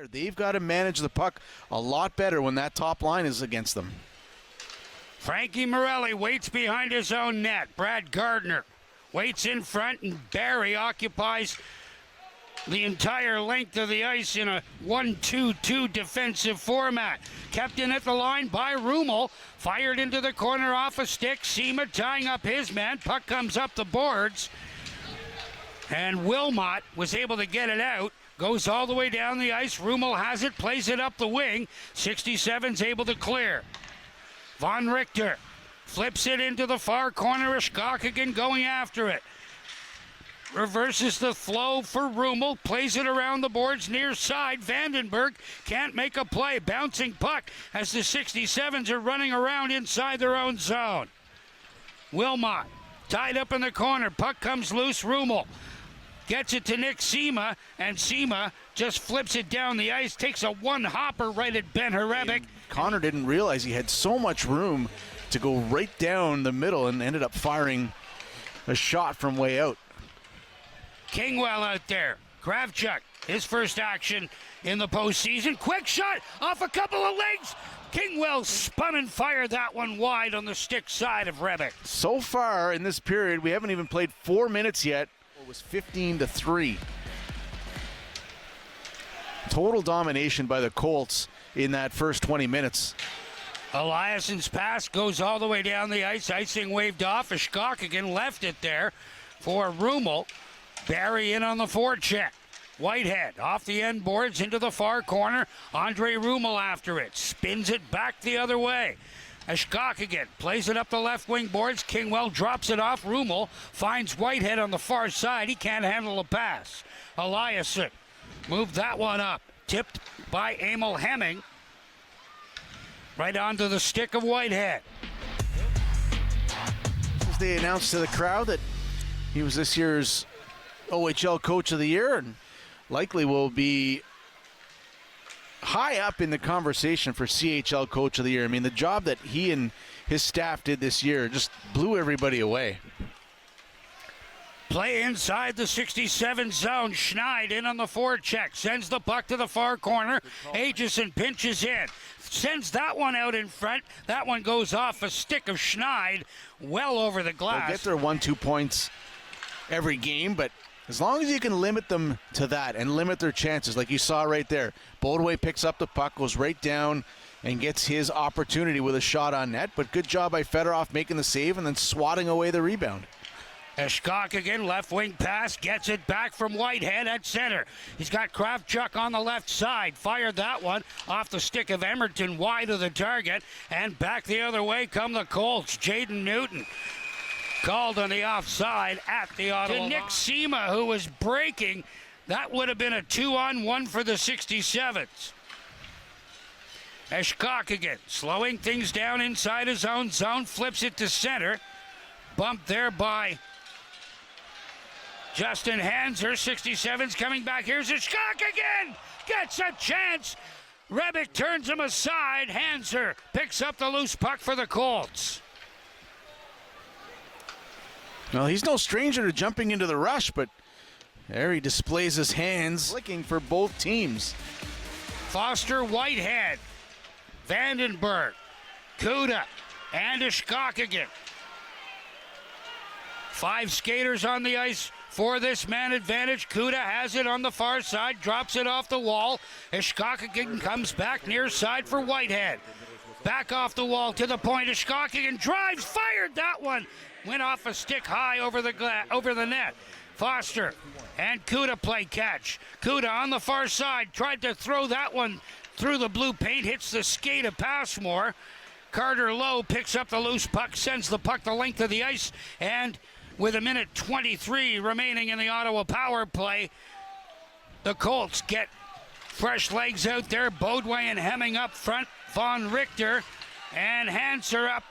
They've got to manage the puck a lot better when that top line is against them. Frankie Morelli waits behind his own net. Brad Gardner waits in front, and Barrie occupies the entire length of the ice in a 1-2-2 defensive format. Kept in at the line by Rummel. Fired into the corner off a stick. Seema tying up his man. Puck comes up the boards. And Wilmot was able to get it out. Goes all the way down the ice. Rummel has it, plays it up the wing. 67's able to clear. Von Richter flips it into the far corner. Eshkawkogan going after it. Reverses the flow for Rummel. Plays it around the boards near side. Vandenberg can't make a play. Bouncing puck as the 67s are running around inside their own zone. Wilmot tied up in the corner. Puck comes loose. Rummel gets it to Nick Seema, and Seema just flips it down the ice, takes a one-hopper right at Ben Hrebeck. Connor didn't realize he had so much room to go right down the middle and ended up firing a shot from way out. Kingwell out there. Kravchuk, his first action in the postseason. Quick shot off a couple of legs. Kingwell spun and fired that one wide on the stick side of Hrebeck. So far in this period, we haven't even played 4 minutes yet. It was 15-3. Total domination by the Colts in that first 20 minutes. Eliasson's pass goes all the way down the ice. Icing waved off. Eshkawkogan left it there for Rummel. Barrie in on the forecheck. Whitehead off the end boards into the far corner. Andre Rummel after it. Spins it back the other way. Eshkawkogan plays it up the left wing boards. Kingwell drops it off. Rummel finds Whitehead on the far side. He can't handle a pass. Eliasson moved that one up. Tipped by Emil Hemming. Right onto the stick of Whitehead. As they announced to the crowd that he was this year's OHL Coach of the Year and likely will be high up in the conversation for CHL Coach of the Year. I mean, the job that he and his staff did this year just blew everybody away. Play inside the 67 zone. Schneid in on the forecheck. Sends the puck to the far corner. Aitchison pinches in. Sends that one out in front. That one goes off a stick of Schneid well over the glass. They'll get their 1-2 points every game, but as long as you can limit them to that and limit their chances, like you saw right there, Boldway picks up the puck, goes right down, and gets his opportunity with a shot on net. But good job by Fedorov making the save and then swatting away the rebound. Eshkawkogan, left wing pass, gets it back from Whitehead at center. He's got Kravchuk on the left side. Fired that one off the stick of Emerton wide of the target. And back the other way come the Colts. Jaden Newton called on the offside at the Ottawa. To Nick Seema, who was breaking. That would have been a 2-on-1 for the 67s. Eshkawkogan slowing things down inside his own zone. Flips it to center. Bumped there by Justin Hanser. 67's coming back. Here's Eshkawkogan. Gets a chance. Hrebeck turns him aside. Hanser picks up the loose puck for the Colts. Well, he's no stranger to jumping into the rush, but there he displays his hands, flicking for both teams. Foster, Whitehead, Vandenberg, Kuda, and Eshkawkogan. 5 skaters on the ice for this man advantage. Kuda has it on the far side, drops it off the wall. Eshkawkogan comes back near side for Whitehead. Back off the wall to the point. Eshkawkogan drives, fired that one. Went off a stick high over the net. Foster and Kuda play catch. Kuda on the far side tried to throw that one through the blue paint. Hits the skate of Passmore. Carter Lowe picks up the loose puck, sends the puck the length of the ice, and with 1:23 remaining in the Ottawa power play, the Colts get fresh legs out there. Boudway and Hemming up front. Von Richter and Hanser up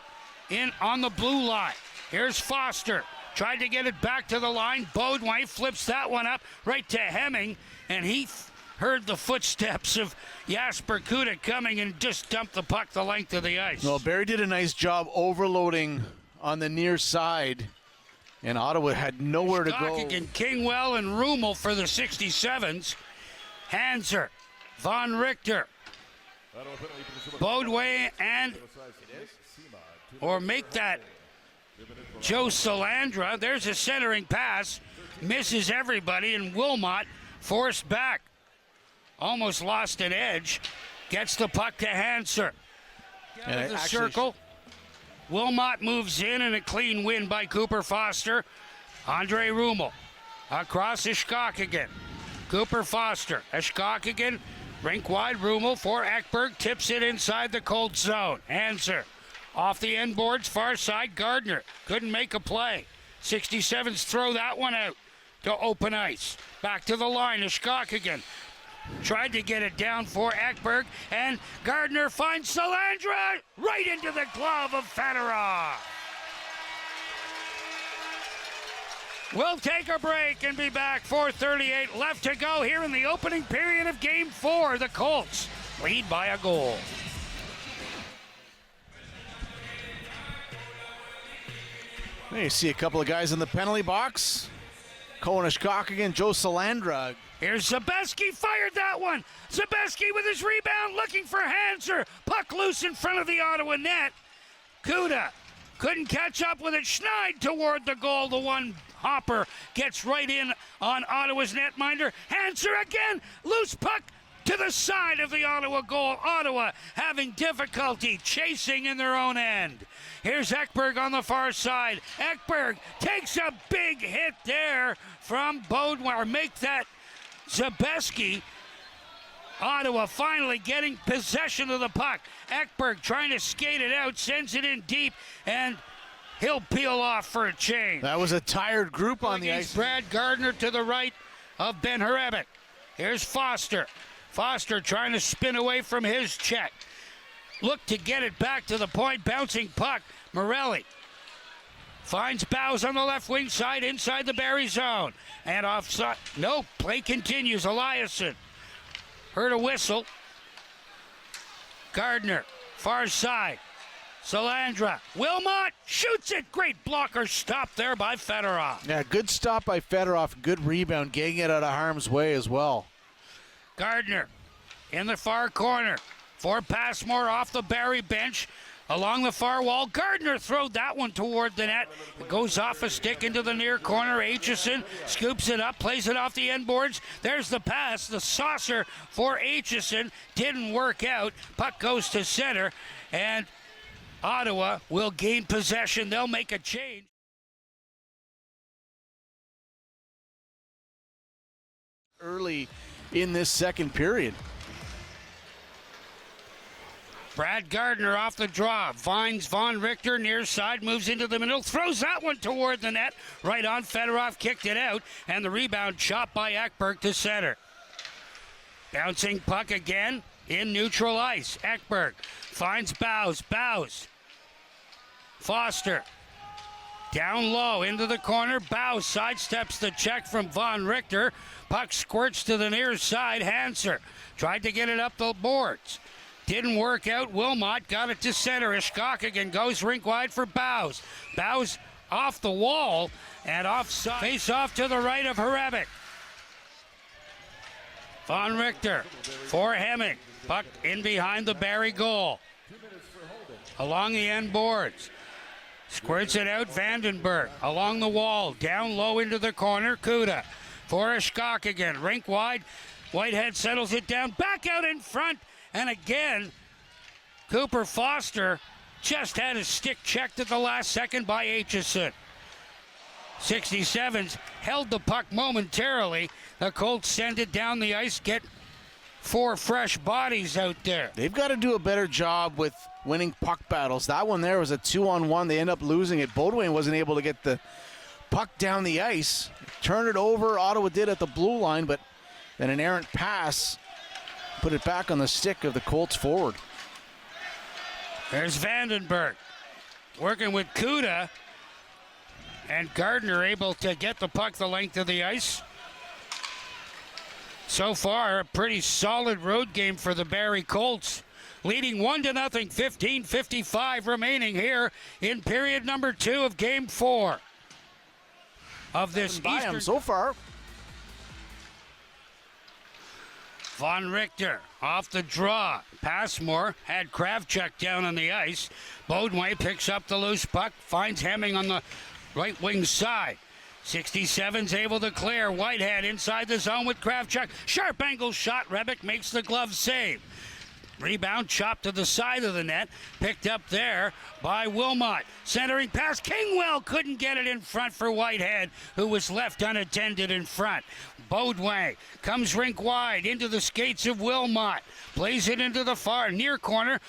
in on the blue line. Here's Foster. Tried to get it back to the line. Boudway flips that one up right to Hemming, and he heard the footsteps of Jasper Kuda coming and just dumped the puck the length of the ice. Well, Barrie did a nice job overloading on the near side, and Ottawa had nowhere to go. Kingwell and Rummel for the 67s. Hanser Von Richter. Bodway and, or make that Joe Salandra. There's a centering pass. Misses everybody, and Wilmot forced back. Almost lost an edge. Gets the puck to Hanser. Out of the circle. Wilmot moves in, and a clean win by Cooper Foster. Andre Rummel across Eshkawkogan. Cooper Foster. Eshkawkogan, rink wide. Rummel for Ekberg. Tips it inside the cold zone. Hanser off the end boards, far side. Gardner couldn't make a play. 67s throw that one out to open ice. Back to the line. Eshkawkogan tried to get it down for Ekberg, and Gardner finds Salandra right into the glove of Fedorov. We'll take a break and be back. 4:38 left to go here in the opening period of Game 4. The Colts lead by a goal. There you see a couple of guys in the penalty box. Kohyn Eshkawkogan, Joe Salandra. Here's Zabeski, fired that one. Zabeski with his rebound, looking for Hanser. Puck loose in front of the Ottawa net. Kuda couldn't catch up with it. Schneid toward the goal. The one hopper gets right in on Ottawa's netminder. Hanser again, loose puck to the side of the Ottawa goal. Ottawa having difficulty chasing in their own end. Here's Ekberg on the far side. Ekberg takes a big hit there from Bodwar. Make that Zabeski. Ottawa finally getting possession of the puck. Ekberg trying to skate it out, sends it in deep, and he'll peel off for a change. That was a tired group on the ice. Brad Gardner to the right of Ben Hrebeck. Here's Foster. Foster trying to spin away from his check. Look to get it back to the point. Bouncing puck. Morelli finds Bowes on the left wing side inside the Barrie zone. And offside. No, play continues. Eliasson. Heard a whistle. Gardner, far side. Salandra. Wilmot shoots it. Great blocker stop there by Fedorov. Yeah, good stop by Fedorov. Good rebound, getting it out of harm's way as well. Gardner in the far corner for Passmore off the Barrie bench. Along the far wall, Gardner throwed that one toward the net. It goes off a stick into the near corner. Aitchison scoops it up, plays it off the end boards. There's the pass, the saucer for Aitchison. Didn't work out. Puck goes to center, and Ottawa will gain possession. They'll make a change. Early in this second period. Brad Gardner off the draw. Finds Von Richter near side, moves into the middle, throws that one toward the net. Right on. Fedorov kicked it out, and the rebound shot by Ekberg to center. Bouncing puck again in neutral ice. Ekberg finds Bowes. Bowes. Foster. Down low into the corner. Bowes sidesteps the check from Von Richter. Puck squirts to the near side. Hanser tried to get it up the boards. Didn't work out. Wilmot got it to center. Eshkawkogan goes rink wide for Bowes. Bowes off the wall and offside. Face off to the right of Hrebeck. Von Richter for Hemming. Puck in behind the Barrie goal. Along the end boards. Squirts it out. Vandenberg along the wall. Down low into the corner. Kuda for Eshkawkogan. Rink wide. Whitehead settles it down. Back out in front. And again, Cooper Foster just had his stick checked at the last second by Aitchison. 67s held the puck momentarily. The Colts send it down the ice, get 4 fresh bodies out there. They've got to do a better job with winning puck battles. That one there was a 2-on-1. They end up losing it. Bodway wasn't able to get the puck down the ice. Turn it over. Ottawa did at the blue line, but then an errant pass put it back on the stick of the Colts forward. There's Vandenberg working with Kuda, and Gardner able to get the puck the length of the ice. So far, a pretty solid road game for the Barrie Colts, leading 1-0, 15:55 remaining here in period number 2 of Game 4 of this Eastern. So far. Von Richter off the draw. Passmore had Kravchuk down on the ice. Bodway picks up the loose puck, finds Hemming on the right wing side. 67's able to clear. Whitehead inside the zone with Kravchuk. Sharp angle shot. Rebick makes the glove save. Rebound chopped to the side of the net. Picked up there by Wilmot. Centering pass. Kingwell couldn't get it in front for Whitehead, who was left unattended in front. Bodway comes rink wide into the skates of Wilmot. Plays it into the far near corner.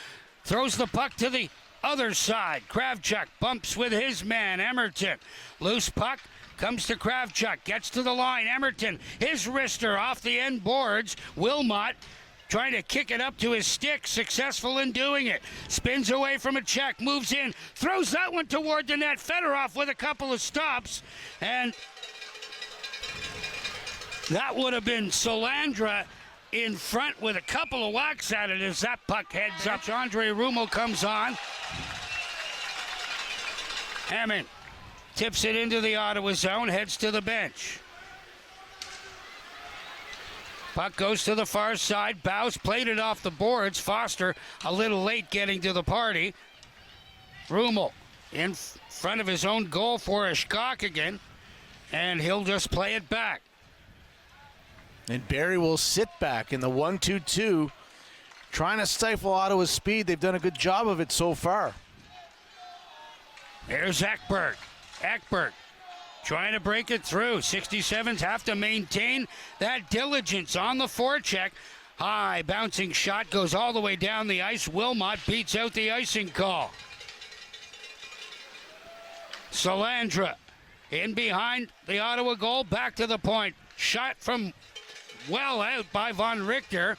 Throws the puck to the other side. Kravchuk bumps with his man, Emerton. Loose puck. Comes to Kravchuk. Gets to the line. Emerton. His wrister off the end boards. Wilmot trying to kick it up to his stick, successful in doing it. Spins away from a check, moves in, throws that one toward the net. Fedorov with a couple of stops, and that would have been Solandra in front with a couple of whacks at it as that puck heads up. Andre Rummel comes on. Hammond tips it into the Ottawa zone, heads to the bench. Puck goes to the far side. Bows played it off the boards. Foster a little late getting to the party. Rummel in front of his own goal for Eshkawkogan, and he'll just play it back. And Barrie will sit back in the 1-2-2, trying to stifle Ottawa's speed. They've done a good job of it so far. Here's Ekberg. Ekberg trying to break it through. 67s have to maintain that diligence on the forecheck. High bouncing shot goes all the way down the ice. Wilmot beats out the icing call. Solandra in behind the Ottawa goal, back to the point. Shot from well out by Von Richter.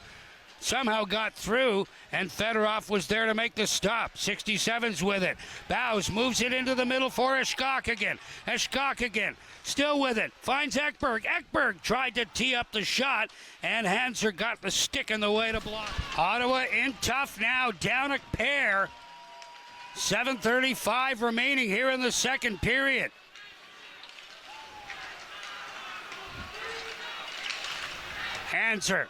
Somehow got through, and Fedorov was there to make the stop. 67's with it. Bows moves it into the middle for Eshkawkogan. Eshkawkogan still with it. Finds Ekberg. Ekberg tried to tee up the shot, and Hanser got the stick in the way to block. Ottawa in tough now, down a pair. 7:35 remaining here in the second period. Hanser.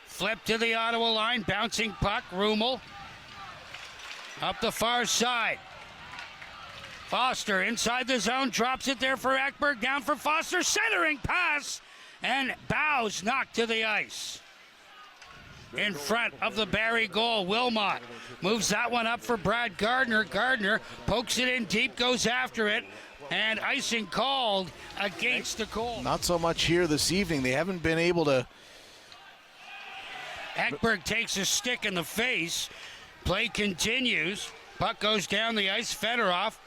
Flip to the Ottawa line, bouncing puck, Rummel. Up the far side. Foster inside the zone, drops it there for Ekberg, down for Foster, centering pass, and Bows knocked to the ice. In front of the Barrie goal, Wilmot moves that one up for Brad Gardner. Gardner pokes it in deep, goes after it, and icing called against the goal. Not so much here this evening. They haven't been able to. Ekberg takes a stick in the face. Play continues. Puck goes down the ice. Fedorov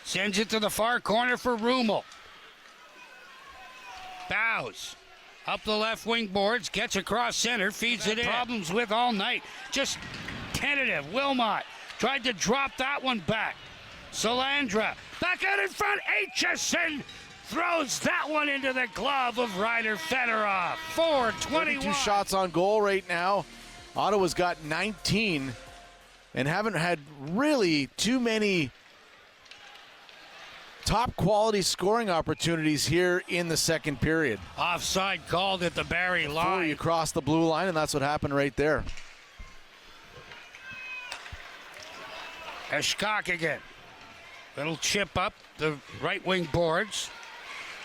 sends it to the far corner for Rummel. Bows up the left wing boards, gets across center, feeds it in. Problems with all night. Just tentative. Wilmot tried to drop that one back. Solandra back out in front. Aitchison throws that one into the glove of Ryder Fedorov. 4:21. 2 shots on goal right now. Ottawa's got 19 and haven't had really too many top quality scoring opportunities here in the second period. Offside called at the Barrie line. You cross the blue line, and that's what happened right there. Eshkawkogan. Little chip up the right wing boards.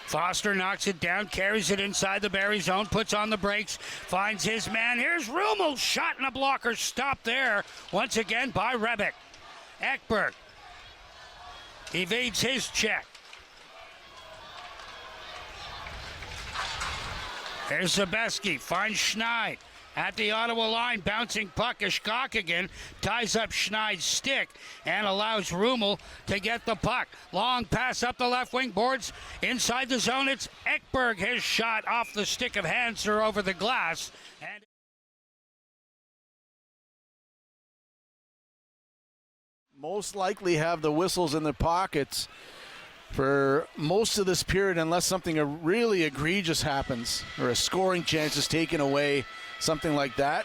Foster knocks it down, carries it inside the Barrie zone, puts on the brakes, finds his man. Here's Rummel, shot and a blocker, stop there once again by Rebick. Ekberg evades his check. There's Zabeski, finds Schneid at the Ottawa line, bouncing puck. Eshkawkogan ties up Schneid's stick and allows Rummel to get the puck. Long pass up the left wing boards. Inside the zone, it's Ekberg. His shot off the stick of Hanser over the glass. And most likely have the whistles in their pockets for most of this period unless something really egregious happens or a scoring chance is taken away. Something like that.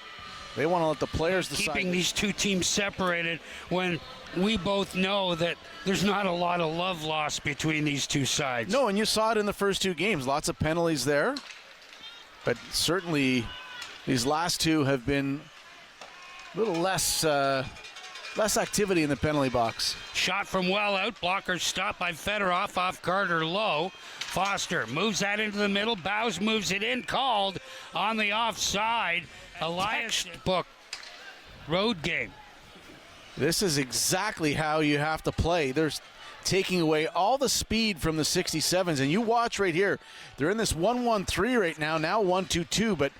They want to let the players decide. Keeping these two teams separated when we both know that there's not a lot of love lost between these two sides. No, and you saw it in the first 2 games. Lots of penalties there. But certainly these last two have been a little less activity in the penalty box. Shot from well out. Blocker stopped by Fedorov off Carter Lowe. Foster moves that into the middle. Bows moves it in. Called on the offside. Elias book. Road game. This is exactly how you have to play. There's taking away all the speed from the 67s. And you watch right here. They're in this 1-1-3 right now. Now 1-2-2. But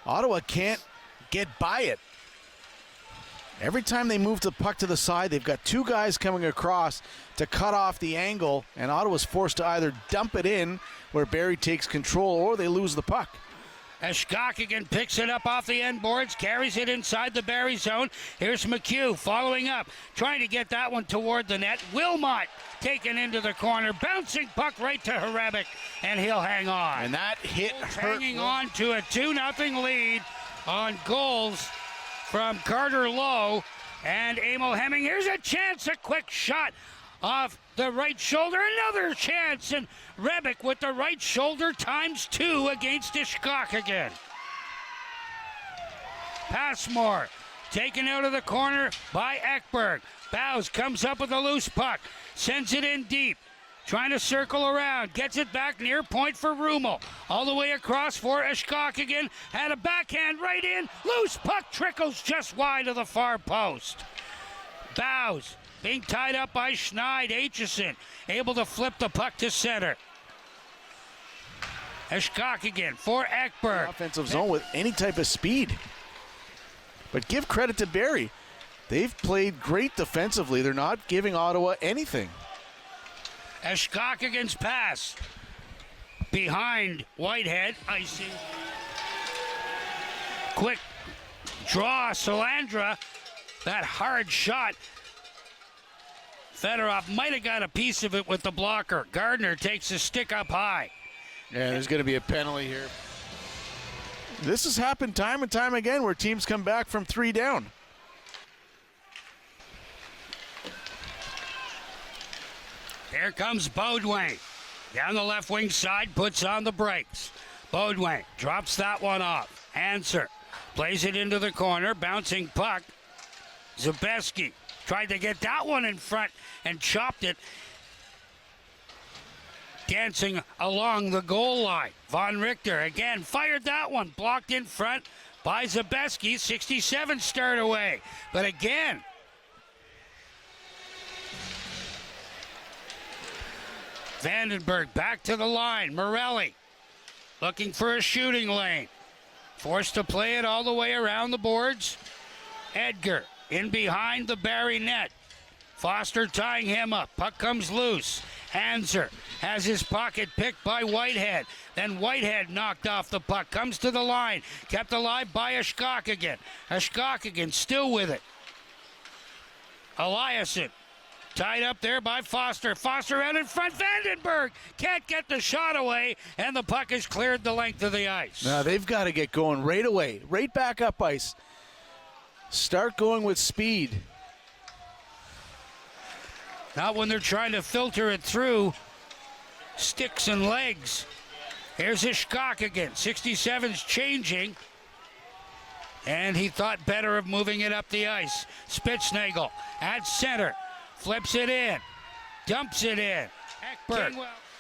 Ottawa can't get by it. Every time they move the puck to the side, they've got two guys coming across to cut off the angle, and Ottawa's forced to either dump it in where Barrie takes control or they lose the puck. Eshkawkogan picks it up off the end boards, carries it inside the Barrie zone. Here's McHugh following up, trying to get that one toward the net. Wilmot taken into the corner, bouncing puck right to Hrebic, and he'll hang on. And that hit hurt. Hanging on to a 2-0 lead on goals from Carter Lowe and Emil Hemming. Here's a chance, a quick shot off the right shoulder. Another chance, and Hrebic with the right shoulder ×2 against Eshkawkogan. Passmore taken out of the corner by Ekberg. Bows comes up with a loose puck, sends it in deep. Trying to circle around, gets it back near point for Rummel. All the way across for Eshkawkogan. Had a backhand right in. Loose puck trickles just wide of the far post. Bows being tied up by Schneid. Aitchison able to flip the puck to center. Eshkawkogan for Ekberg. Offensive zone with any type of speed. But give credit to Barrie. They've played great defensively. They're not giving Ottawa anything. Eshkawkogan's pass behind Whitehead, icing. Quick draw, Salandra. That hard shot. Fedorov might have got a piece of it with the blocker. Gardner takes a stick up high. Yeah, there's going to be a penalty here. This has happened time and time again where teams come back from 3 down. Here comes Beaudoin. Down the left wing side, puts on the brakes. Beaudoin drops that one off. Answer plays it into the corner, bouncing puck. Zabeski tried to get that one in front and chopped it. Dancing along the goal line. Von Richter again fired that one, blocked in front by Zabeski. 67 start away. But again, Vandenberg back to the line. Morelli looking for a shooting lane. Forced to play it all the way around the boards. Edgar in behind the Barrie net. Foster tying him up. Puck comes loose. Hanser has his pocket picked by Whitehead. Then Whitehead knocked off the puck. Comes to the line. Kept alive by Eshkawkogan. Eshkawkogan still with it. Eliason tied up there by Foster. Foster out in front. Vandenberg can't get the shot away, and the puck has cleared the length of the ice. Now they've got to get going right away. Right back up ice. Start going with speed. Not when they're trying to filter it through sticks and legs. Here's Eshkawkogan. 67's changing. And he thought better of moving it up the ice. Spitznagel at center. Flips it in. Dumps it in. Ekberg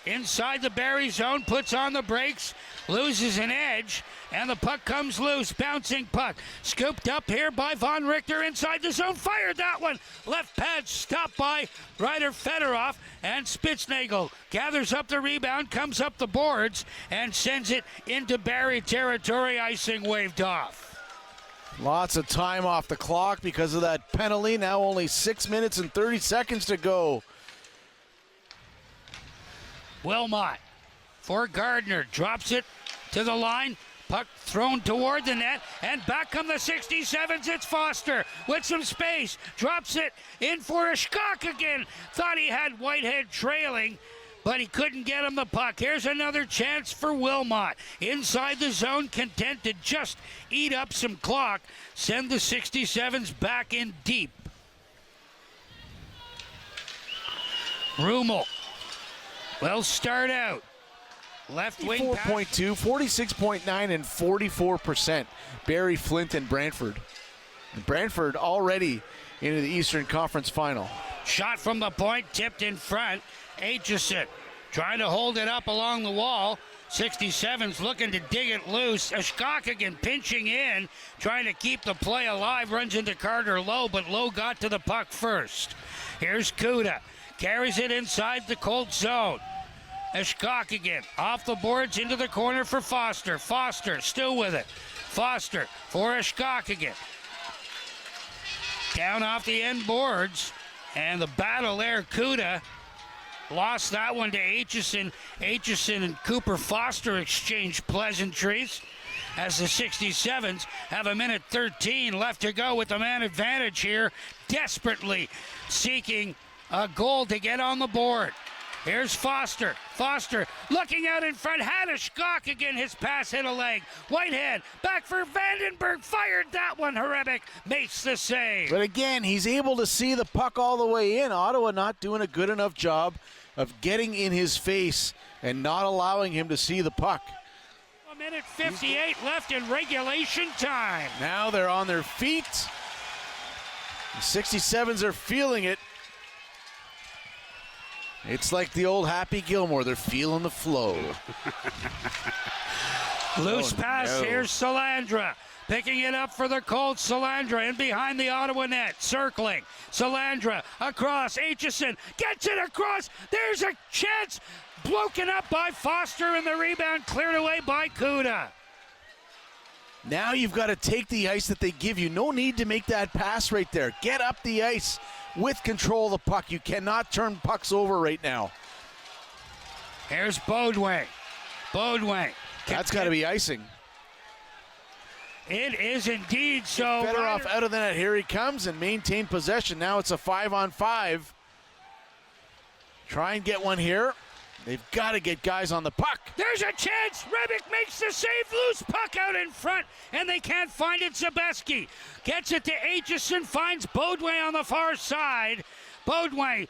inside the Barrie zone. Puts on the brakes. Loses an edge. And the puck comes loose. Bouncing puck. Scooped up here by Von Richter inside the zone. Fired that one. Left pad stopped by Ryder Fedorov. And Spitznagel gathers up the rebound. Comes up the boards. And sends it into Barrie territory. Icing waved off. Lots of time off the clock because of that penalty. Now only 6 minutes and 30 seconds to go. Wilmot for Gardner. Drops it to the line. Puck thrown toward the net. And back come the 67s. It's Foster with some space. Drops it in for Eshkawkogan. Thought he had Whitehead trailing, but he couldn't get him the puck. Here's another chance for Wilmot. Inside the zone, content to just eat up some clock. Send the 67s back in deep. Rummel will start out. Left wing pass. 4.2, 46.9, and 44%. Barrie, Flint, and Brantford. And Brantford already into the Eastern Conference Final. Shot from the point, tipped in front. Aitchison trying to hold it up along the wall. 67's looking to dig it loose. Eshkawkogan pinching in, trying to keep the play alive. Runs into Carter Lowe, but Lowe got to the puck first. Here's Kuda. Carries it inside the Colt zone. Eshkawkogan off the boards into the corner for Foster. Foster still with it. Foster for Eshkawkogan. Down off the end boards. And the battle there, Kuda lost that one to Aitchison. Aitchison and Cooper Foster exchange pleasantries as the 67s have a minute 13 left to go with the man advantage here, desperately seeking a goal to get on the board. Here's Foster. Foster looking out in front. Had Eshkawkogan. His pass hit a leg. Whitehead back for Vandenberg. Fired that one. Hrebeck makes the save. But again, he's able to see the puck all the way in. Ottawa not doing a good enough job of getting in his face and not allowing him to see the puck. A minute 58 left in regulation time. Now they're on their feet. The 67s are feeling it. It's like the old Happy Gilmore. They're feeling the flow. Loose pass. Here's Salandra. Picking it up for the Colts. Salandra in behind the Ottawa net. Circling. Salandra across. Aitchison gets it across. There's a chance. Broken up by Foster, and the rebound cleared away by Kuda. Now you've got to take the ice that they give you. No need to make that pass right there. Get up the ice with control of the puck. You cannot turn pucks over right now. Here's Beaudoin. Beaudoin. That's got to be icing. It is indeed so. Better off out of the net. Here he comes and maintain possession. Now it's a 5-on-5. Try and get one here. They've got to get guys on the puck. There's a chance. Hrebeck makes the save. Loose puck out in front, and they can't find it. Zabeski gets it to Aitchison. Finds Beaudoin on the far side. Beaudoin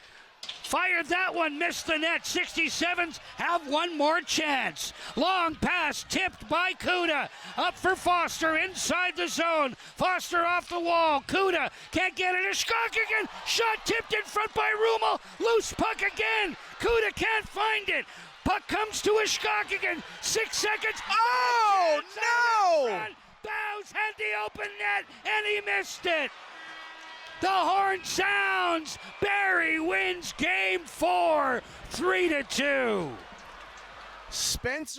fired that one. Missed the net. 67s have one more chance. Long pass tipped by Kuda. Up for Foster inside the zone. Foster off the wall. Kuda can't get it. Eshkawkogan. Shot tipped in front by Rummel. Loose puck again. Kuda can't find it. Puck comes to Eshkawkogan. 6 seconds. Oh, no! Bowes had the open net, and he missed it. The horn sounds. Barrie wins game 4, 3-2. Spencer.